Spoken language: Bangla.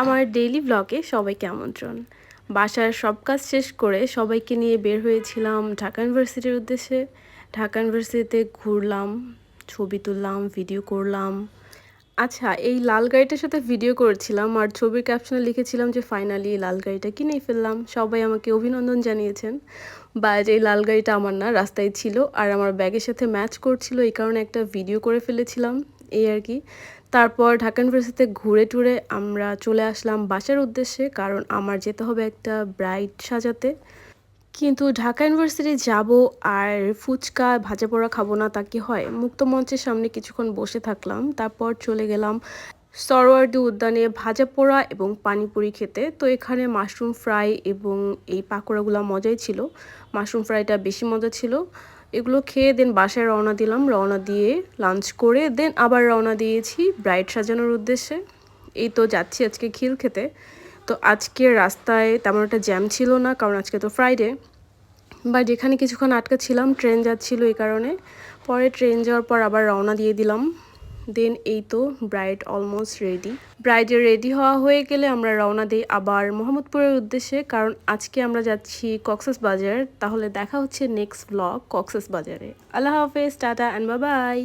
আমার ডেইলি ব্লগে সবাইকে আমন্ত্রণ। বাসার সব কাজ শেষ করে সবাইকে নিয়ে বের হয়েছিলাম ঢাকা ইউনিভার্সিটির উদ্দেশ্যে। ঢাকা ইউনিভার্সিটিতে ঘুরলাম, ছবি তুললাম, ভিডিও করলাম। আচ্ছা, এই লাল গাড়িটার সাথে ভিডিও করেছিলাম আর ছবির ক্যাপশনে লিখেছিলাম যে ফাইনালি লাল গাড়িটা কিনেই ফেললাম। সবাই আমাকে অভিনন্দন জানিয়েছেন। বাট এই লাল গাড়িটা আমার না, রাস্তায় ছিল আর আমার ব্যাগের সাথে ম্যাচ করছিল, এই কারণে একটা ভিডিও করে ফেলেছিলাম, এই আর কি। তারপর ঢাকা ইউনিভার্সিটিতে ঘুরে টুরে আমরা চলে আসলাম বাসার উদ্দেশ্যে, কারণ আমার যেতে হবে একটা ব্রাইড সাজাতে। কিন্তু ঢাকা ইউনিভার্সিটি যাব আর ফুচকা ভাজা পোড়া খাবো না তা কি হয়? মুক্ত মঞ্চের সামনে কিছুক্ষণ বসে থাকলাম, তারপর চলে গেলাম সরোয়ার্দী উদ্যানে ভাজা পোড়া এবং পানিপুরি খেতে। তো এখানে মাশরুম ফ্রাই এবং এই পাকোড়াগুলো মজাই ছিল। মাশরুম ফ্রাইটা বেশি মজা ছিল। এগুলো খেয়ে দেন বাসায় রওনা দিলাম। রওনা দিয়ে লাঞ্চ করে দেন আবার রওনা দিয়েছি ব্রাইড সাজানোর উদ্দেশ্যে। এই তো যাচ্ছি আজকে খিল খেতে। তো আজকে রাস্তায় তেমন একটা জ্যাম ছিল না, কারণ আজকে তো ফ্রাইডে। বাট এখানে কিছুক্ষণ আটকা ছিলাম, ট্রেন যাচ্ছিল এই কারণে। পরে ট্রেন যাওয়ার পর আবার রওনা দিয়ে দিলাম। দেন এই তো ব্রাইড অলমোস্ট রেডি। ব্রাইডের রেডি হওয়া হয়ে গেলে আমরা রওনা দিই আবার মোহাম্মদপুরের উদ্দেশ্যে, কারণ আজকে আমরা যাচ্ছি কক্সবাজার। তাহলে দেখা হচ্ছে নেক্সট ব্লগ কক্সবাজারে। আল্লাহ হাফেজ, টাটা অ্যান্ড বাই বাই।